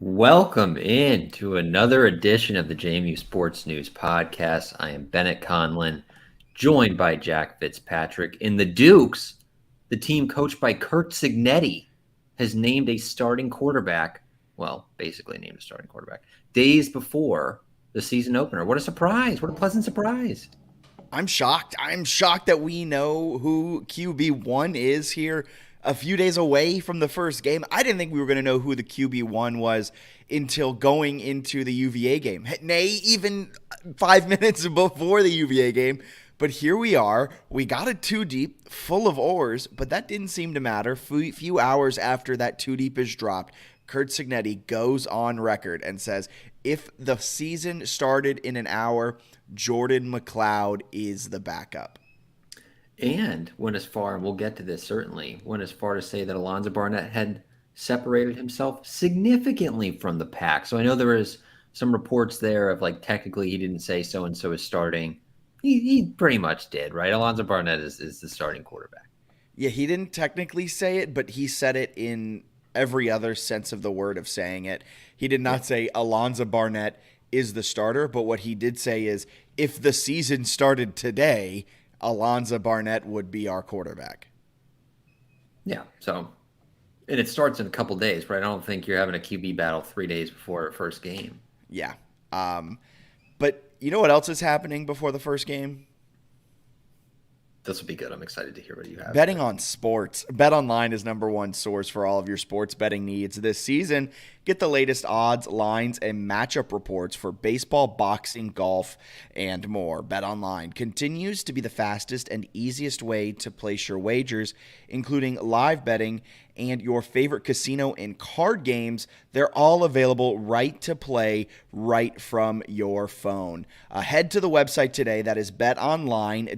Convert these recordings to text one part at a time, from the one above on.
Welcome in to another edition of the JMU Sports News Podcast. I am Bennett Conlin, joined by Jack Fitzpatrick. In the Dukes, the team coached by Curt Cignetti has named a starting quarterback, well, basically named a starting quarterback, days before the season opener. What a surprise. What a pleasant surprise. I'm shocked. I'm shocked that we know who QB1 is here a few days away from the first game. I didn't think we were going to know who the QB1 was until going into the UVA game. Nay, even 5 minutes before the UVA game. But here we are. We got a two deep full of oars, but that didn't seem to matter. Few hours after that two deep is dropped, Curt Cignetti goes on record and says, if the season started in an hour, Jordan McLeod is the backup. And went as far, and we'll get to this certainly, went as far to say that Alonza Barnett had separated himself significantly from the pack. So I know there was some reports there of like technically he didn't say so-and-so is starting. He pretty much did, right? Alonza Barnett is the starting quarterback. Yeah, he didn't technically say it, but he said it in every other sense of the word of saying it. He did not say Alonza Barnett is the starter, but what he did say is if the season started today, Alonza Barnett would be our quarterback. Yeah, so, and it starts in a couple days, right? I don't think you're having a QB battle 3 days before our first game. Yeah. But you know what else is happening before the first game? This will be good. I'm excited to hear what you have. Betting on sports. BetOnline is #1 source for all of your sports betting needs this season. Get the latest odds, lines, and matchup reports for baseball, boxing, golf, and more. BetOnline continues to be the fastest and easiest way to place your wagers, including live betting and your favorite casino and card games. They're all available right to play right from your phone. Head to the website today. That is betonline.ag,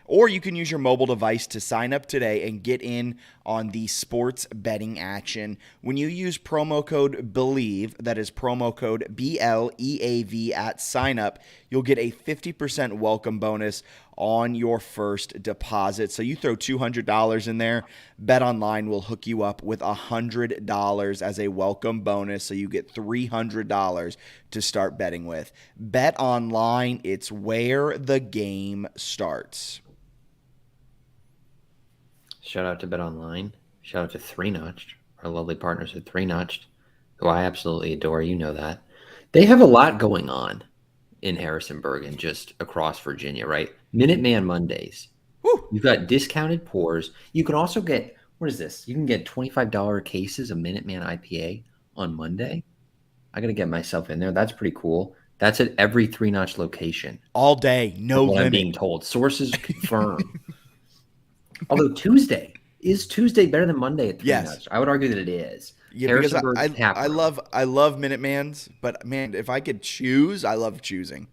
or you can use your mobile device to sign up today and get in on the sports betting action. When you use promo code BELIEVE, that is promo code BLEAV at sign up, you'll get a 50% welcome bonus on your first deposit. So you throw $200 in there, BetOnline will hook you up with $100 as a welcome bonus, so you get $300 to start betting with. BetOnline, it's where the game starts. Shout out to BetOnline. Shout out to Three Notched, our lovely partners at Three Notched, who I absolutely adore. You know that. They have a lot going on in Harrisonburg and just across Virginia, right? Minuteman Mondays. Woo. You've got discounted pours. You can also get, what is this? You can get $25 cases of Minuteman IPA on Monday. I got to get myself in there. That's pretty cool. That's at every Three Notch location. All day, no limit. I'm being told. Sources confirm. Although Tuesday better than Monday at Three Notch? I would argue that it is. Yeah, because I love Minutemans, but man, if I could choose, I love choosing.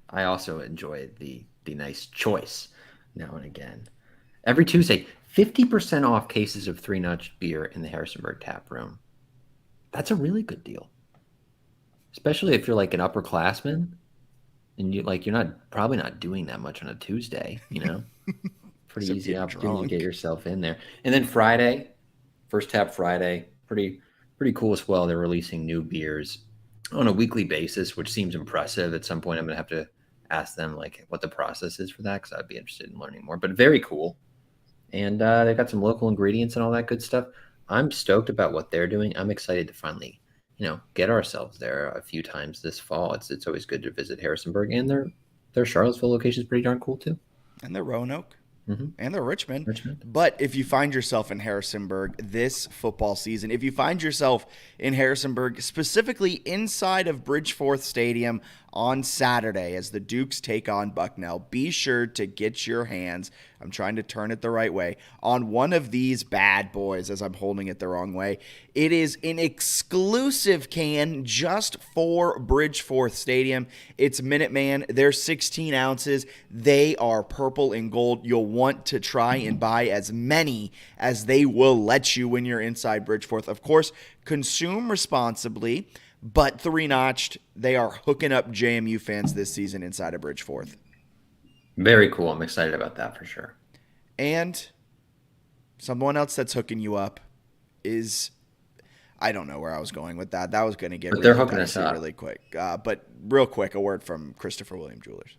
I also enjoy the nice choice now and again. Every Tuesday, 50% off cases of Three Notch beer in the Harrisonburg tap room. That's a really good deal, especially if you're like an upperclassman and you're probably not doing that much on a Tuesday. You know, pretty easy opportunity to get yourself in there. And then Friday. First Tap Friday, pretty cool as well. They're releasing new beers on a weekly basis, which seems impressive. At some point, I'm going to have to ask them like what the process is for that, because I'd be interested in learning more. But very cool. And they've got some local ingredients and all that good stuff. I'm stoked about what they're doing. I'm excited to finally, get ourselves there a few times this fall. It's always good to visit Harrisonburg, and their Charlottesville location is pretty darn cool too. And they're Roanoke. Mm-hmm. And they're Richmond. Richmond. But if you find yourself in Harrisonburg this football season, if you find yourself in Harrisonburg, specifically inside of Bridgeforth Stadium on Saturday as the Dukes take on Bucknell, be sure to get your hands, I'm trying to turn it the right way, on one of these bad boys as I'm holding it the wrong way. It is an exclusive can just for Bridgeforth Stadium. It's Minuteman. They're 16 ounces. They are purple and gold. You'll want to try and buy as many as they will let you when you're inside Bridgeforth. Of course, consume responsibly, but three-notched. They are hooking up JMU fans this season inside of Bridgeforth. Very cool. I'm excited about that for sure. And someone else that's hooking you up is, I don't know where I was going with that. That was going to get they're hooking us up really quick. But real quick, a word from Christopher William Jewelers.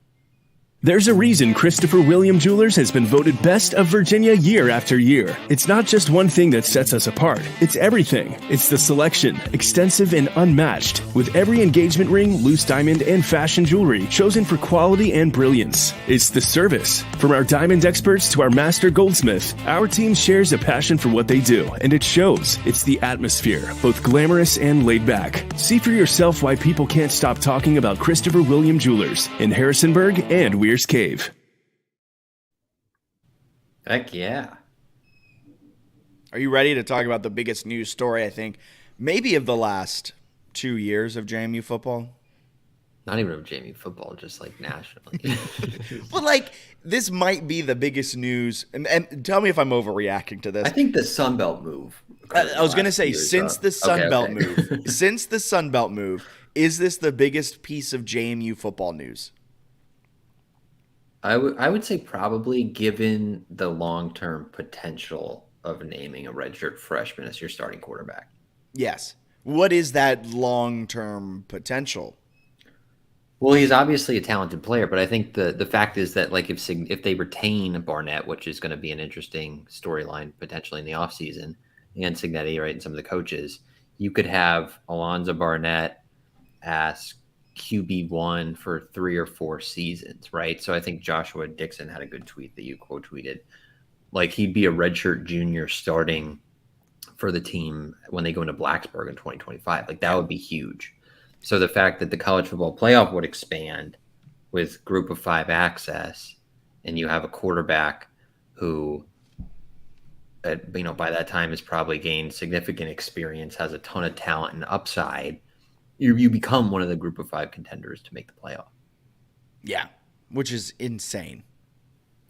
There's a reason Christopher William Jewelers has been voted best of Virginia year after year. It's not just one thing that sets us apart. It's everything. It's the selection, extensive and unmatched, with every engagement ring, loose diamond, and fashion jewelry chosen for quality and brilliance. It's the service. From our diamond experts to our master goldsmith, our team shares a passion for what they do, and it shows. It's the atmosphere, both glamorous and laid back. See for yourself why people can't stop talking about Christopher William Jewelers in Harrisonburg and Weir's Cave. Heck yeah. Are you ready to talk about the biggest news story, I think, maybe of the last 2 years of JMU football? Not even of JMU football, just like nationally. But like, this might be the biggest news. And tell me if I'm overreacting to this. I think the Sun Belt move. I was going to say, since the Sun Belt move, is this the biggest piece of JMU football news? I would say probably, given the long-term potential of naming a redshirt freshman as your starting quarterback. Yes. What is that long-term potential? Well, he's obviously a talented player, but I think the fact is that like if they retain Barnett, which is going to be an interesting storyline potentially in the offseason, and Cignetti, right, and some of the coaches, you could have Alonza Barnett as QB1 for 3 or 4 seasons, right? So I think Joshua Dixon had a good tweet that you quote tweeted. Like, he'd be a redshirt junior starting for the team when they go into Blacksburg in 2025. Like, that would be huge. So the fact that the college football playoff would expand with group of 5 access, and you have a quarterback who, by that time has probably gained significant experience, has a ton of talent and upside, you become one of the group of 5 contenders to make the playoff. Yeah, which is insane.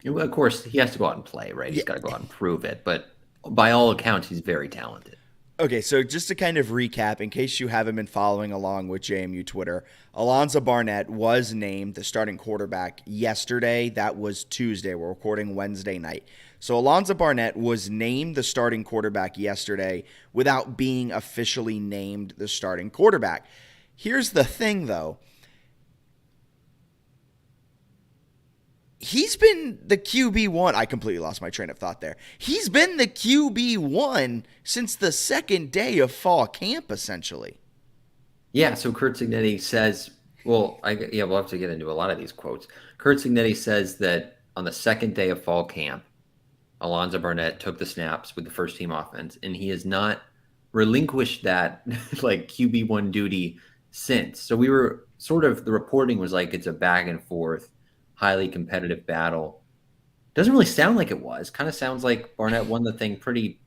Of course, he has to go out and play, right? He's got to go out and prove it. But by all accounts, he's very talented. Okay, so just to kind of recap, in case you haven't been following along with JMU Twitter, Alonza Barnett was named the starting quarterback yesterday. That was Tuesday. We're recording Wednesday night. So Alonza Barnett was named the starting quarterback yesterday without being officially named the starting quarterback. Here's the thing, though. He's been the QB1. I completely lost my train of thought there. He's been the QB1 since the second day of fall camp, essentially. Yeah, so Curt Cignetti says, we'll have to get into a lot of these quotes. Curt Cignetti says that on the second day of fall camp, Alonza Barnett took the snaps with the first team offense, and he has not relinquished that like QB1 duty since. So we were the reporting was like it's a back and forth, highly competitive battle. Doesn't really sound like it was. Kind of sounds like Barnett won the thing pretty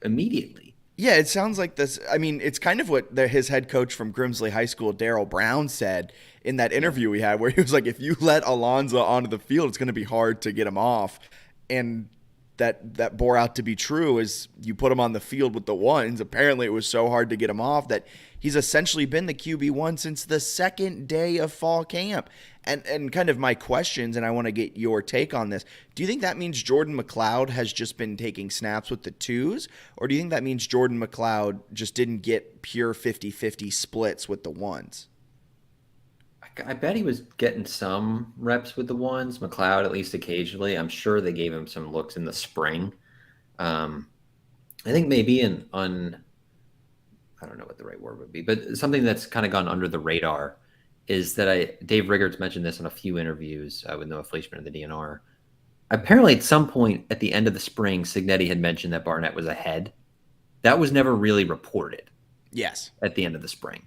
immediately. Yeah, it sounds like this. I mean, it's kind of what his head coach from Grimsley High School, Darryl Brown, said in that interview we had, where he was like, if you let Alonza onto the field, it's going to be hard to get him off. And that bore out to be true as you put him on the field with the ones. Apparently it was so hard to get him off that he's essentially been the QB1 since the second day of fall camp. And kind of my questions, and I want to get your take on this. Do you think that means Jordan McLeod has just been taking snaps with the 2s? Or do you think that means Jordan McLeod just didn't get pure 50-50 splits with the 1s? I I bet he was getting some reps with the ones. McLeod, at least occasionally. I'm sure they gave him some looks in the spring. Um, I think maybe I don't know what the right word would be, but something that's kind of gone under the radar is that Dave Riggert's mentioned this in a few interviews with Noah Fleischman of the DNR. Apparently, at some point at the end of the spring, Cignetti had mentioned that Barnett was ahead. That was never really reported. Yes. At the end of the spring.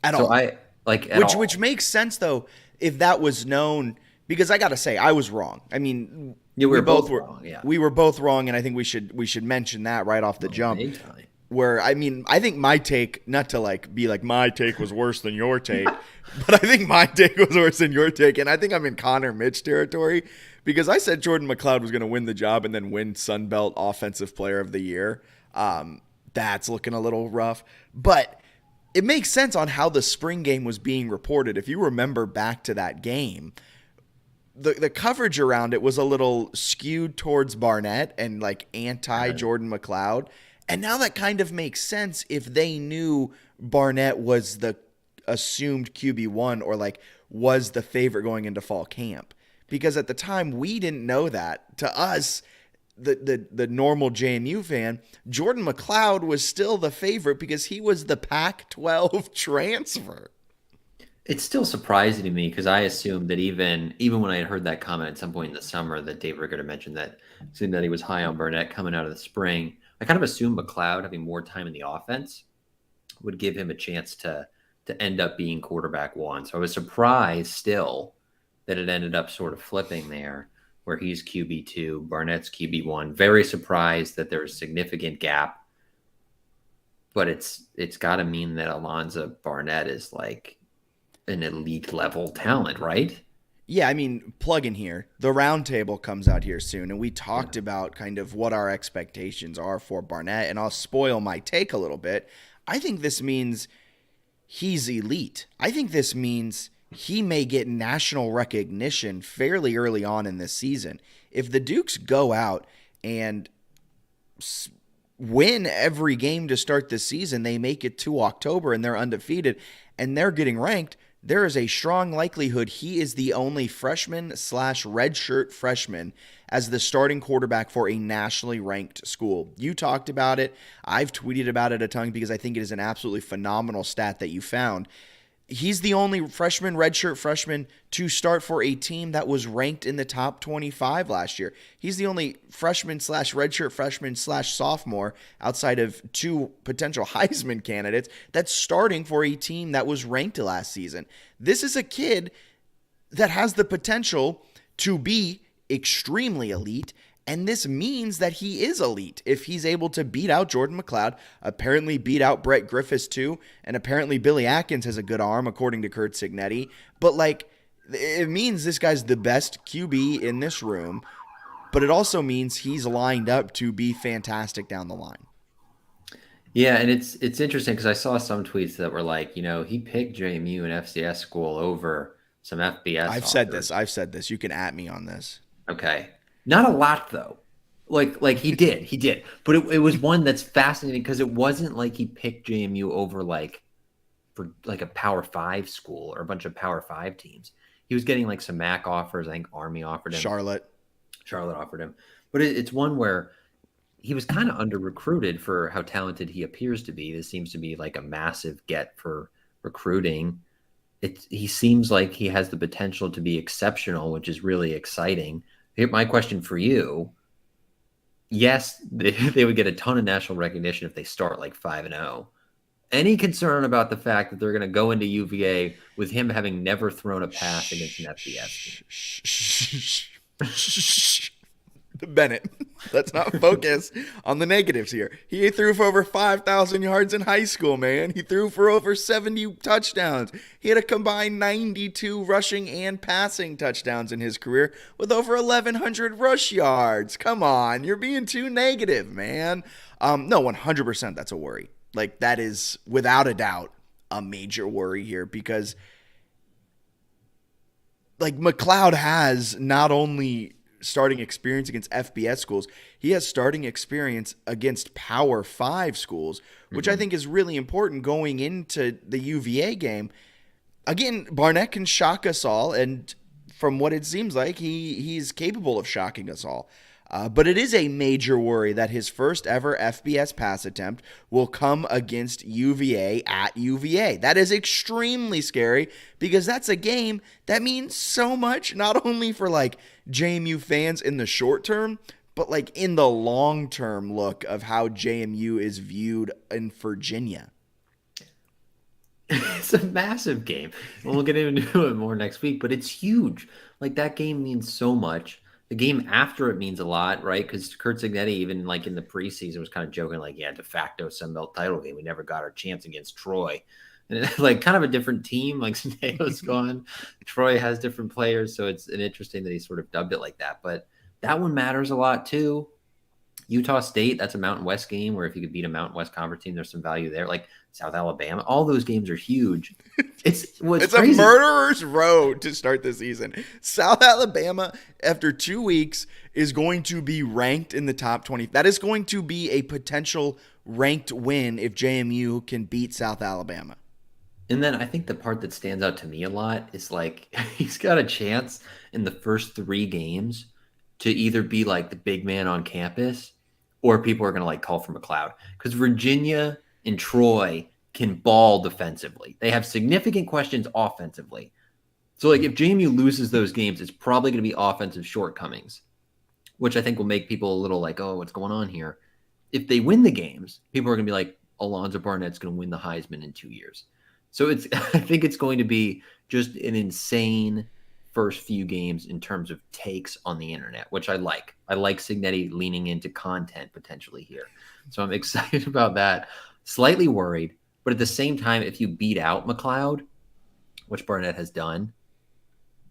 At so all. I like at all. Which makes sense though if that was known, because I got to say I was wrong. I mean, yeah, we were both wrong. Yeah. We were both wrong, and I think we should mention that right off the jump. Big time. Where I mean, I think my take, not to like be like my take was worse than your take, but I think my take was worse than your take, and I think I'm in Connor Mitch territory because I said Jordan McLeod was going to win the job and then win Sun Belt Offensive Player of the Year. That's looking a little rough, but it makes sense on how the spring game was being reported. If you remember back to that game, the coverage around it was a little skewed towards Barnett and like anti-Jordan McLeod. And now that kind of makes sense if they knew Barnett was the assumed QB1 or like was the favorite going into fall camp. Because at the time, we didn't know that. To us, the normal JMU fan, Jordan McLeod was still the favorite because he was the Pac-12 transfer. It's still surprising to me because I assumed that even when I had heard that comment at some point in the summer that Dave Riggert had mentioned that he was high on Barnett coming out of the spring, I kind of assumed McLeod having more time in the offense would give him a chance to end up being quarterback one. So I was surprised still that it ended up sort of flipping there where he's QB2, Barnett's QB1. Very surprised that there's a significant gap, but it's got to mean that Alonza Barnett is like an elite level talent, right? Yeah, I mean, plug in here. The roundtable comes out here soon, and we talked about kind of what our expectations are for Barnett, and I'll spoil my take a little bit. I think this means he's elite. I think this means he may get national recognition fairly early on in this season. If the Dukes go out and win every game to start the season, they make it to October and they're undefeated and they're getting ranked, there is a strong likelihood he is the only freshman/redshirt freshman as the starting quarterback for a nationally ranked school. You talked about it. I've tweeted about it a ton because I think it is an absolutely phenomenal stat that you found. He's the only redshirt freshman to start for a team that was ranked in the top 25 last year. He's the only freshman/redshirt freshman/sophomore outside of two potential Heisman candidates that's starting for a team that was ranked last season. This is a kid that has the potential to be extremely elite, and this means that he is elite if he's able to beat out Jordan McLeod, apparently beat out Brett Griffiths too, and apparently Billy Atkins has a good arm, according to Kurt Cignetti. But, like, it means this guy's the best QB in this room, but it also means he's lined up to be fantastic down the line. Yeah, and it's interesting because I saw some tweets that were like, he picked JMU and FCS school over some FBS. I've said this. You can at me on this. Okay. Not a lot though. Like he did. But it was one that's fascinating because it wasn't like he picked JMU over for a Power 5 school or a bunch of Power 5 teams. He was getting like some MAC offers. I think Army offered him. Charlotte offered him. But it's one where he was kind of under recruited for how talented he appears to be. This seems to be like a massive get for recruiting. He seems like he has the potential to be exceptional, which is really exciting. Here, my question for you: yes, they would get a ton of national recognition if they start like 5-0. Any concern about the fact that they're going to go into UVA with him having never thrown a pass against an FBS team? Bennett, let's not focus on the negatives here. He threw for over 5,000 yards in high school, man. He threw for over 70 touchdowns. He had a combined 92 rushing and passing touchdowns in his career with over 1,100 rush yards. Come on, you're being too negative, man. No, 100% that's a worry. Like, that is, without a doubt, a major worry here because, like, McLeod has not only starting experience against FBS schools, he has starting experience against Power 5 schools, which I think is really important going into the UVA game. Again, Barnett can shock us all, and from what it seems like, he's capable of shocking us all. But it is a major worry that his first ever FBS pass attempt will come against UVA at UVA. That is extremely scary because that's a game that means so much, not only for like JMU fans in the short term, but like in the long term look of how JMU is viewed in Virginia. It's a massive game. And we'll get into it more next week, but it's huge. Like that game means so much. The game after it means a lot, right? Because Kurt Cignetti, even like in the preseason, was kind of joking, like, yeah, de facto Sun Belt title game. We never got our chance against Troy. And it, like kind of a different team. Like Cignetti's gone. Troy has different players. So it's an interesting that he sort of dubbed it like that. But that one matters a lot too. Utah State, that's a Mountain West game where if you could beat a Mountain West conference team, there's some value there. Like South Alabama, all those games are huge. It's A crazy. murderer's row to start the season. South Alabama, after 2 weeks, is going to be ranked in the top 20. That is going to be a potential ranked win if JMU can beat South Alabama. And then I think the part that stands out to me a lot is like he's got a chance in the first 3 games to either be like the big man on campus or people are going to like call for McLeod because Virginia and Troy can ball defensively. They have significant questions offensively. So like if JMU loses those games, it's probably going to be offensive shortcomings, which I think will make people a little like, oh, what's going on here? If they win the games, people are going to be like, Alonza Barnett's going to win the Heisman in 2 years. So it's I think it's going to be just an insane first few games in terms of takes on the internet, which I like. I like Cignetti leaning into content potentially here. So I'm excited about that. Slightly worried, but at the same time, if you beat out McLeod, which Barnett has done,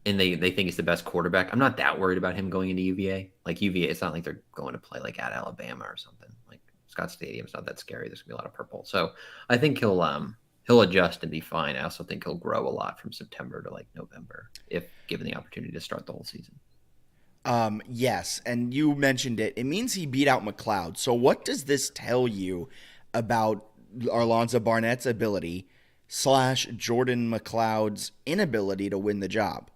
and they think he's the best quarterback, I'm not that worried about him going into UVA. Like UVA, it's not like they're going to play like at Alabama or something. Like Scott Stadium's not that scary. There's gonna be a lot of purple. So I think he'll adjust and be fine. I also think he'll grow a lot from September to like November if given the opportunity to start the whole season. Yes, and you mentioned it. It means he beat out McLeod. So what does this tell you about Alonza Barnett's ability / Jordan McLeod's inability to win the job?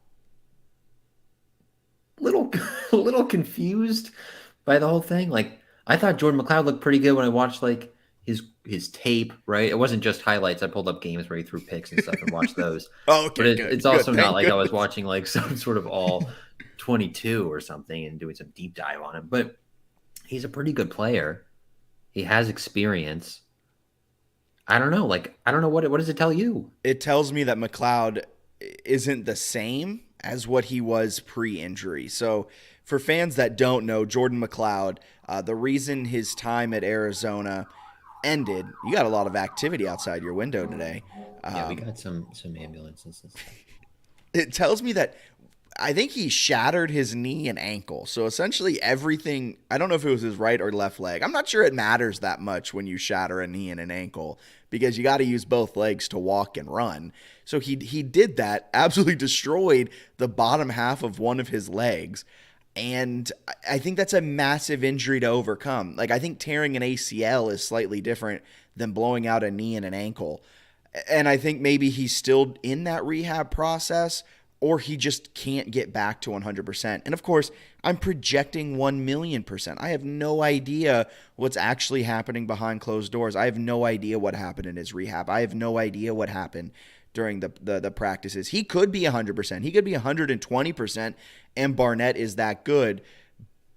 Little a little confused by the whole thing. Like I thought Jordan McLeod looked pretty good when I watched like his tape, right? It wasn't just highlights. I pulled up games where he threw picks and stuff and watched those. Oh, But okay, good. it's also Good, not thank like I was goodness. watching like some sort of all 22 or something and doing some deep dive on him. But he's a pretty good player. He has experience. I don't know. Like I don't know what does it tell you? It tells me that McLeod isn't the same as what he was pre-injury. So for fans that don't know, Jordan McLeod, the reason his time at Arizona ended, you got a lot of activity outside your window today. Yeah, we got some ambulances and stuff. It tells me that I think he shattered his knee and ankle. So essentially everything, I don't know if it was his right or left leg. I'm not sure it matters that much when you shatter a knee and an ankle because you got to use both legs to walk and run. So he did that, absolutely destroyed the bottom half of one of his legs. And I think that's a massive injury to overcome. Like I think tearing an ACL is slightly different than blowing out a knee and an ankle. And I think maybe he's still in that rehab process or he just can't get back to 100%. And of course, I'm projecting 1,000,000%. I have no idea what's actually happening behind closed doors. I have no idea what happened in his rehab. I have no idea what happened during the practices. He could be 100%. He could be 120%, and Barnett is that good.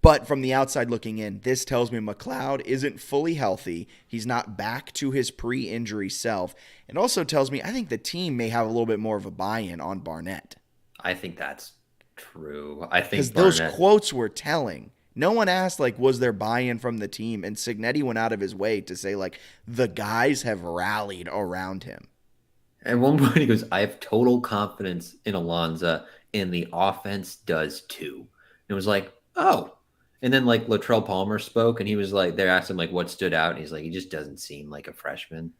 But from the outside looking in, this tells me McLeod isn't fully healthy. He's not back to his pre-injury self. It also tells me I think the team may have a little bit more of a buy-in on Barnett. I think that's true. I Because think those Barnett. quotes were telling. No one asked, like, was there buy-in from the team? And Cignetti went out of his way to say, like, the guys have rallied around him. At one point, he goes, I have total confidence in Alonza, and the offense does too. And it was like, oh. And then, like, Latrell Palmer spoke, and he was like, they asked him, like, what stood out. And he's like, he just doesn't seem like a freshman.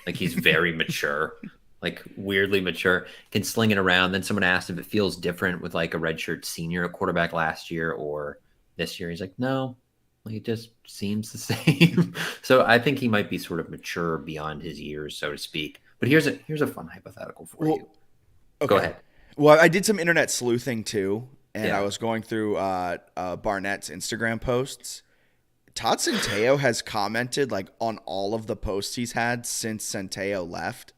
Like, he's very mature, like, weirdly mature, can sling it around. Then someone asked if it feels different with, like, a redshirt senior at quarterback last year or this year. He's like, no, like, it just seems the same. So I think he might be sort of mature beyond his years, so to speak. But here's a fun hypothetical for Well, you. Go Okay. ahead. Well, I did some internet sleuthing too, and I Yeah. was going through Barnett's Instagram posts. Todd Centeio has commented like on all of the posts he's had since Centeio left,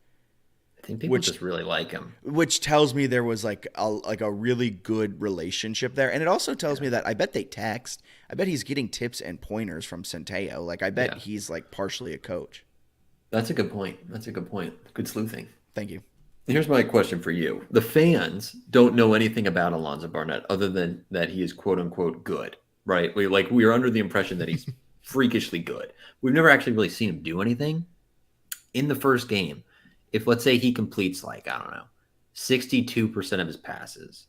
I think people which just really like him. which tells me there was like a really good relationship there, and it also tells me that I bet they text. I bet he's getting tips and pointers from Centeio. Like I bet Yeah. he's like partially a coach. That's a good point. That's a good point. Good sleuthing. Thank you. Here's my question for you. The fans don't know anything about Alonza Barnett other than that he is quote unquote good, right? We are under the impression that he's freakishly good. We've never actually really seen him do anything. In the first game, if let's say he completes like, I don't know, 62% of his passes,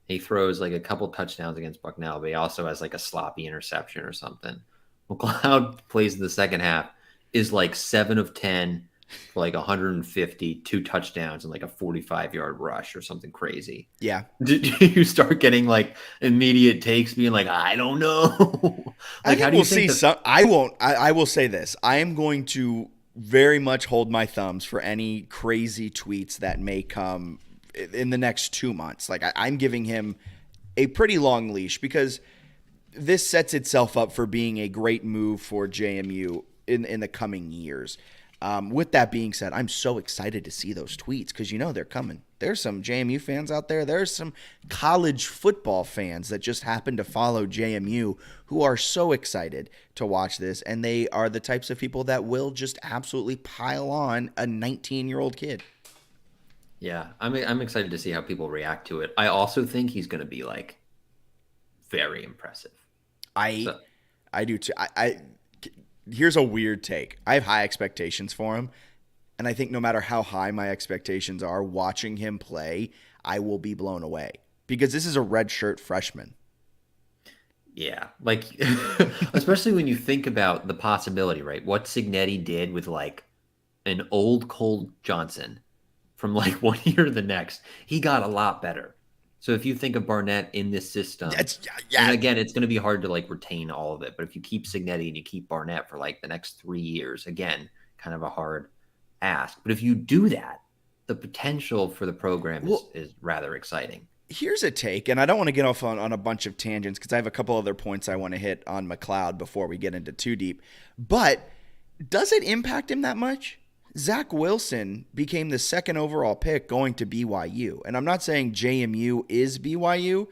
he throws like a couple touchdowns against Bucknell, but he also has like a sloppy interception or something. McLeod plays in the second half, is like 7 of 10 for like 150, 2 touchdowns, and like a 45-yard rush or something crazy. Yeah. Did you start getting like immediate takes being like, I don't know? I Like, think how do we'll you think see some. I won't. I will say this. I am going to very much hold my thumbs for any crazy tweets that may come in the next 2 months. Like I'm giving him a pretty long leash because this sets itself up for being a great move for JMU in the coming years. With that being said, I'm so excited to see those tweets because they're coming. There's some JMU fans out there. There's some college football fans that just happen to follow JMU who are so excited to watch this, and they are the types of people that will just absolutely pile on a 19-year-old kid. Yeah, I'm excited to see how people react to it. I also think he's going to be like very impressive. I So, I do too. Here's a weird take. I have high expectations for him, and I think no matter how high my expectations are, watching him play, I will be blown away because this is a redshirt freshman. yeah, like especially when you think about the possibility, right? What Cignetti did with like an old Cole Johnson from like one year to the next, he got a lot better. So if you think of Barnett in this system, That's and yeah. again, it's going to be hard to like retain all of it. But if you keep Cignetti and you keep Barnett for like the next 3 years, again, kind of a hard ask. But if you do that, the potential for the program Well, is rather exciting. here's a take, and I don't want to get off on a bunch of tangents because I have a couple other points I want to hit on McLeod before we get into too deep. But does it impact him that much? Zach Wilson became the second overall pick going to BYU. And I'm not saying JMU is BYU,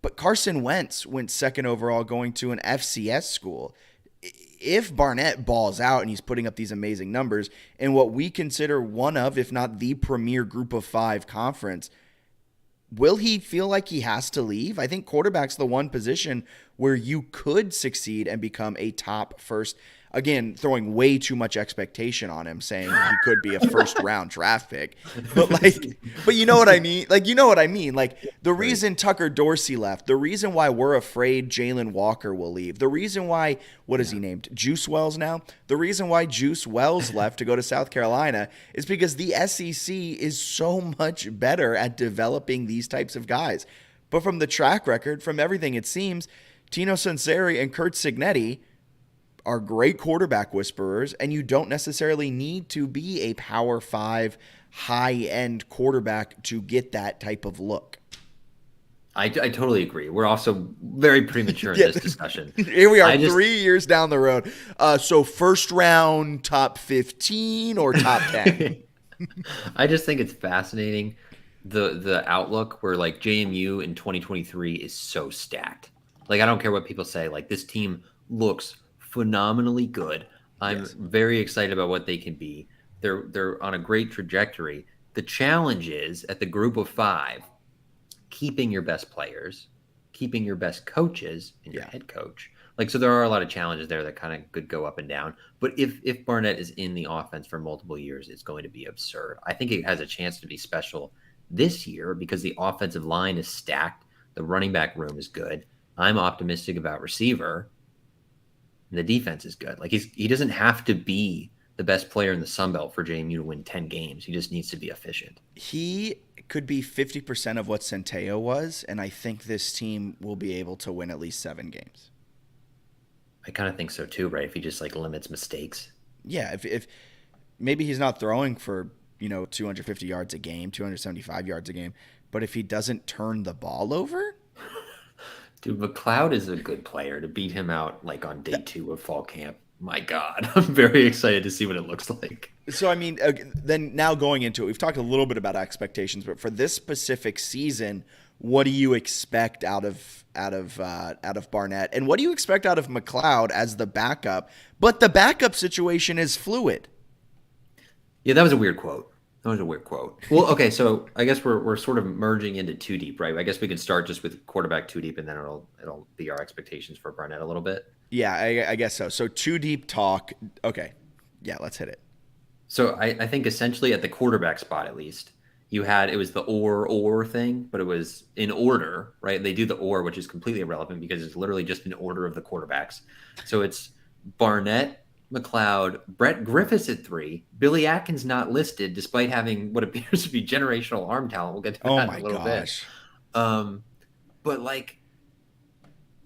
but Carson Wentz went second overall going to an FCS school. If Barnett balls out and he's putting up these amazing numbers in what we consider one of, if not the premier group of 5 conference, will he feel like he has to leave? I think quarterback's the one position where you could succeed and become a top first. Again, throwing way too much expectation on him, saying he could be a first round draft pick. But you know what I mean? Like the reason Tucker Dorsey left, the reason why we're afraid Jalen Walker will leave, the reason why, what is he named? Juice Wells now? The reason why Juice Wells left to go to South Carolina is because the SEC is so much better at developing these types of guys. But from the track record, from everything it seems, Tino Sunseri and Kurt Cignetti are great quarterback whisperers, and you don't necessarily need to be a Power 5 high-end quarterback to get that type of look. I totally agree. We're also very premature in this discussion. Here we are, I just, 3 years down the road. So first round, top 15 or top 10? I just think it's fascinating the outlook where like JMU in 2023 is so stacked. Like I don't care what people say. Like this team looks phenomenally good. I'm very excited about what they can be. They're on a great trajectory. The challenge is at the group of 5, keeping your best players, keeping your best coaches and your head coach. Like so there are a lot of challenges there that kind of could go up and down. But if Barnett is in the offense for multiple years, it's going to be absurd. I think it has a chance to be special this year because the offensive line is stacked. The running back room is good. I'm optimistic about receiver. And the defense is good. Like he doesn't have to be the best player in the Sun Belt for JMU to win 10 games. He just needs to be efficient. He could be 50% of what Centeio was, and I think this team will be able to win at least 7 games. I kind of think so too, right? If he just like limits mistakes. Yeah, if maybe he's not throwing for 250 yards a game, 275 yards a game. But if he doesn't turn the ball over, Dude, McLeod is a good player. To beat him out like on day 2 of fall camp, my God, I'm very excited to see what it looks like. so I mean, then now going into it, we've talked a little bit about expectations, but for this specific season, what do you expect out of Barnett, and what do you expect out of McLeod as the backup? But the backup situation is fluid. Yeah, that was a weird quote. Well, okay, so I guess we're sort of merging into two deep, right? I guess we can start just with quarterback two deep, and then it'll be our expectations for Barnett a little bit. Yeah, I guess so. So two deep talk. Okay, yeah, let's hit it. So I think essentially at the quarterback spot, at least, it was the or thing, but it was in order, right? They do the or, which is completely irrelevant because it's literally just an order of the quarterbacks. So it's Barnett, McLeod, Brett Griffiths at 3, Billy Atkins not listed despite having what appears to be generational arm talent. We'll get to that in a little bit. But like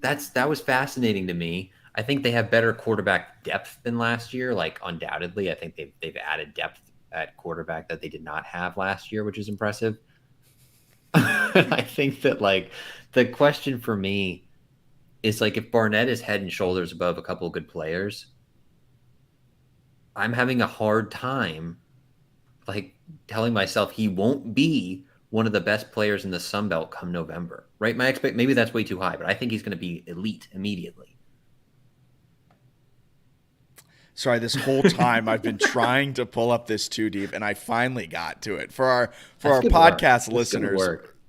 that was fascinating to me. I think they have better quarterback depth than last year. Like undoubtedly, I think they've added depth at quarterback that they did not have last year, which is impressive. I think that like the question for me is like if Barnett is head and shoulders above a couple of good players, I'm having a hard time like telling myself he won't be one of the best players in the Sun Belt come November, right? Maybe that's way too high, but I think he's going to be elite immediately. Sorry, this whole time I've been trying to pull up this two deep, and I finally got to it. For our podcast listeners,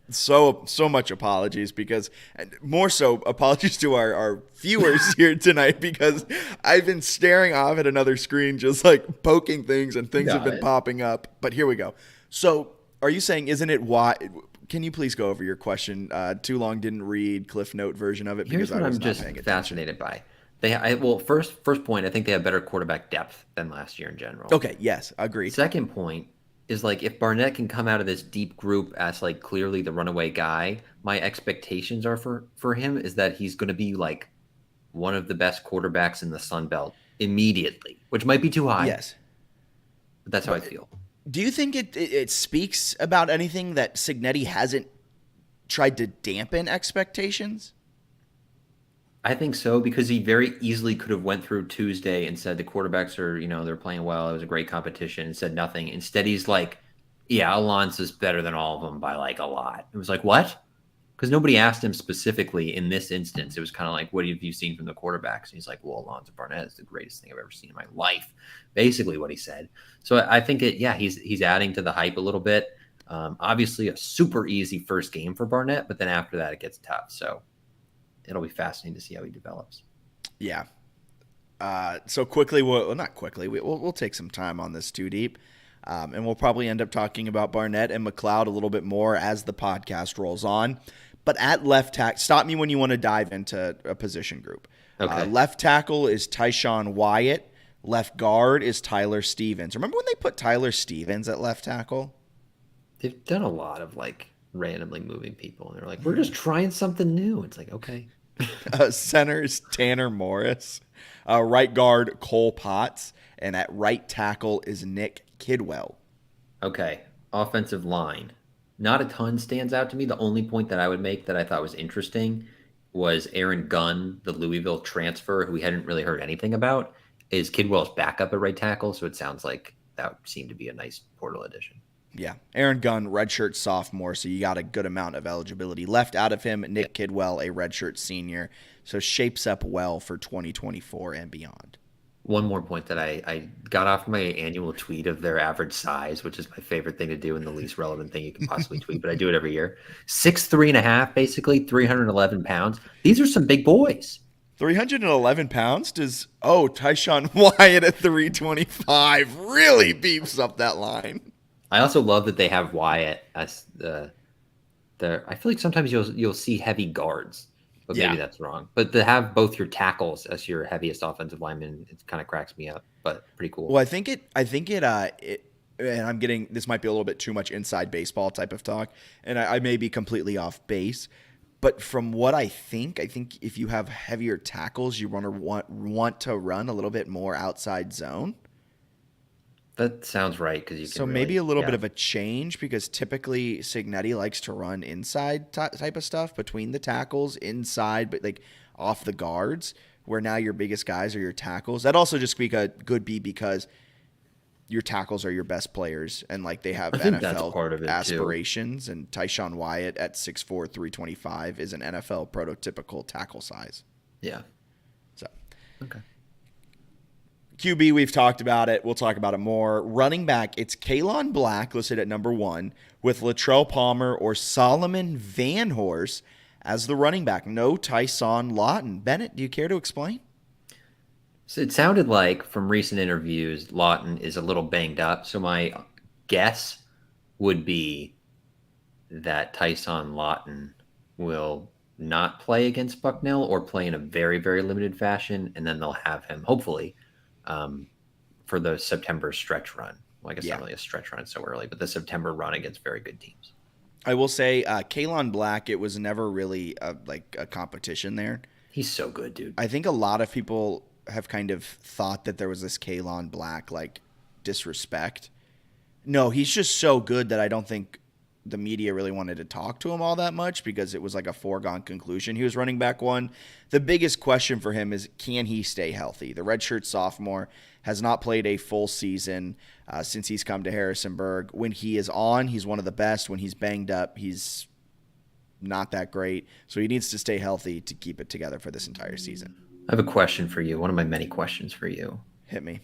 so much apologies because, and more so apologies to our viewers here tonight because I've been staring off at another screen just like poking things and things have been popping up. But here we go. So are you saying, isn't it why? Can you please go over your question? Too long didn't read Cliff Note version of it. Here's what I'm just fascinated by. First point, I think they have better quarterback depth than last year in general. Okay, yes, agreed. Second point is like if Barnett can come out of this deep group as like clearly the runaway guy, my expectations are for him is that he's going to be like one of the best quarterbacks in the Sun Belt immediately, which might be too high. Yes, but that's how I feel. Do you think it speaks about anything that Cignetti hasn't tried to dampen expectations? I think so, because he very easily could have went through Tuesday and said the quarterbacks are, they're playing well. It was a great competition and said nothing. Instead, he's like, yeah, Alonza's better than all of them by like a lot. It was like, what? Because nobody asked him specifically in this instance. It was kind of like, what have you seen from the quarterbacks? And he's like, well, Alonza Barnett is the greatest thing I've ever seen in my life. Basically what he said. So I think he's adding to the hype a little bit. Obviously a super easy first game for Barnett, but then after that it gets tough. So it'll be fascinating to see how he develops. Yeah. So quickly, we'll take some time on this too deep. And we'll probably end up talking about Barnett and McLeod a little bit more as the podcast rolls on. But at left tackle, stop me when you want to dive into a position group. Okay. Left tackle is Tyshawn Wyatt. Left guard is Tyler Stevens. Remember when they put Tyler Stevens at left tackle? They've done a lot of like randomly moving people. And they're like, we're just trying something new. It's like, okay. Center is Tanner Morris. Right guard, Cole Potts. And at right tackle is Nick Kidwell. Okay. Offensive line. Not a ton stands out to me. The only point that I would make that I thought was interesting was Aaron Gunn, the Louisville transfer, who we hadn't really heard anything about, is Kidwell's backup at right tackle. So it sounds like that seemed to be a nice portal addition. Yeah. Aaron Gunn, redshirt sophomore, so you got a good amount of eligibility left out of him. Nick Kidwell, a redshirt senior, so shapes up well for 2024 and beyond. One more point that I got off my annual tweet of their average size, which is my favorite thing to do and the least relevant thing you can possibly tweet, but I do it every year. 6'3.5", basically 311 pounds. These are some big boys. 311 pounds? Tyshawn Wyatt at 325 really beefs up that line. I also love that they have Wyatt as I feel like sometimes you'll see heavy guards. But maybe that's wrong. But to have both your tackles as your heaviest offensive lineman, it kind of cracks me up. But pretty cool. Well, I think it, and I'm getting, this might be a little bit too much inside baseball type of talk, and I may be completely off base. But from what I think if you have heavier tackles, you want to run a little bit more outside zone. That sounds right because you can So really, maybe a little yeah. bit of a change because typically Cignetti likes to run inside type of stuff between the tackles, inside, but like off the guards, where now your biggest guys are your tackles. That also just could be because your tackles are your best players and like they have I think that's NFL part of it too. aspirations. And Tyshawn Wyatt at 6'4", 325 is an NFL prototypical tackle size. Yeah. So Okay. QB, we've talked about it. We'll talk about it more. Running back, it's Kalon Black listed at number 1 with Latrell Palmer or Solomon Van Horse as the running back. No Tyson Lawton. Bennett, do you care to explain? So it sounded like from recent interviews, Lawton is a little banged up. So my guess would be that Tyson Lawton will not play against Bucknell or play in a very, very limited fashion. And then they'll have him, hopefully, for the September stretch run. Well, I guess not really a stretch run so early, but the September run against very good teams. I will say, Kalon Black, it was never really a competition there. He's so good, dude. I think a lot of people have kind of thought that there was this Kalon Black disrespect. No, he's just so good that I don't think the media really wanted to talk to him all that much because it was like a foregone conclusion. He was running back 1. The biggest question for him is, can he stay healthy? The redshirt sophomore has not played a full season since he's come to Harrisonburg. When he is on, he's one of the best. When he's banged up, he's not that great. So he needs to stay healthy to keep it together for this entire season. I have a question for you. One of my many questions for you. Hit me.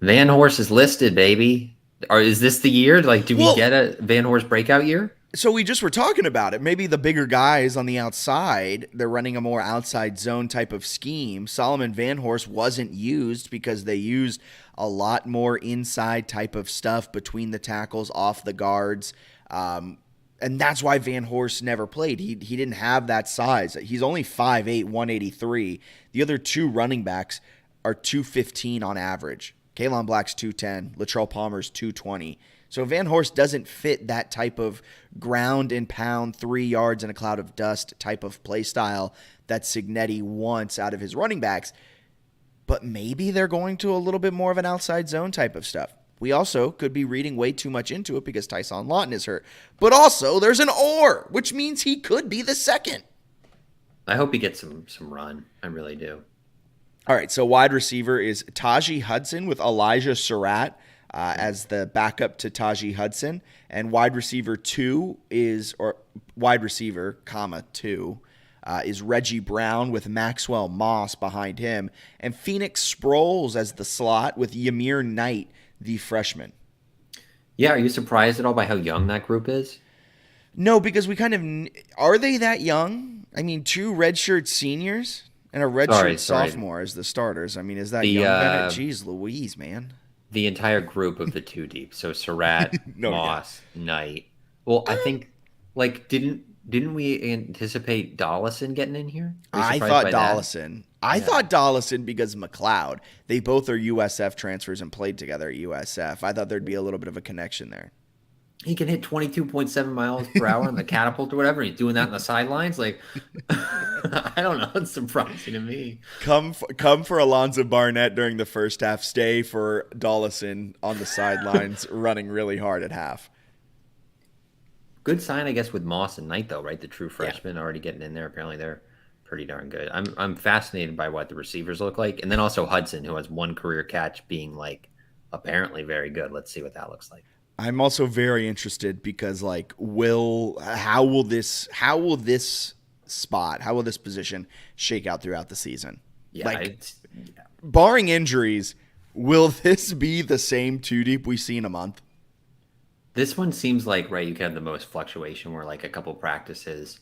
Van Horse is listed, baby. Or is this the year? Like, do we get a Van Horse breakout year? So we just were talking about it. Maybe the bigger guys on the outside, they're running a more outside zone type of scheme. Solomon Van Horse wasn't used because they used a lot more inside type of stuff between the tackles, off the guards. And that's why Van Horse never played. He didn't have that size. He's only 5'8", 183. The other 2 running backs are 215 on average. Kalon Black's 210. Latrell Palmer's 220. So Van Horse doesn't fit that type of ground and pound, 3 yards in a cloud of dust type of play style that Cignetti wants out of his running backs. But maybe they're going to a little bit more of an outside zone type of stuff. We also could be reading way too much into it because Tyson Lawton is hurt. But also there's an or, which means he could be the second. I hope he gets some run. I really do. All right, so wide receiver is Tajee Hudson with Elijah Surratt as the backup to Tajee Hudson. And wide receiver 2 is, or wide receiver, 2, is Reggie Brown with Maxwell Moss behind him. And Phoenix Sproles as the slot with Ymir Knight, the freshman. Yeah, are you surprised at all by how young that group is? No, because we kind of, are they that young? I mean, 2 redshirt seniors and a redshirt sophomore as the starters. I mean, is that young, Bennett? Jeez Louise, man. The entire group of the 2 deep. So Surratt, Moss, Knight. Well, I think, didn't we anticipate Dollison getting in here? I thought Dollison. I thought Dollison because McLeod. They both are USF transfers and played together at USF. I thought there'd be a little bit of a connection there. He can hit 22.7 miles per hour on the catapult or whatever. He's doing that on the sidelines. Like, I don't know. It's surprising to me. Come for Alonza Barnett during the first half. Stay for Dollison on the sidelines running really hard at half. Good sign, I guess, with Moss and Knight, though, right? The true freshmen already getting in there. Apparently, they're pretty darn good. I'm fascinated by what the receivers look like, and then also Hudson, who has 1 career catch, being apparently very good. Let's see what that looks like. I'm also very interested because how will this position shake out throughout the season? Yeah, barring injuries, will this be the same 2 deep we see in a month? This one seems like, right, you can have the most fluctuation where a couple practices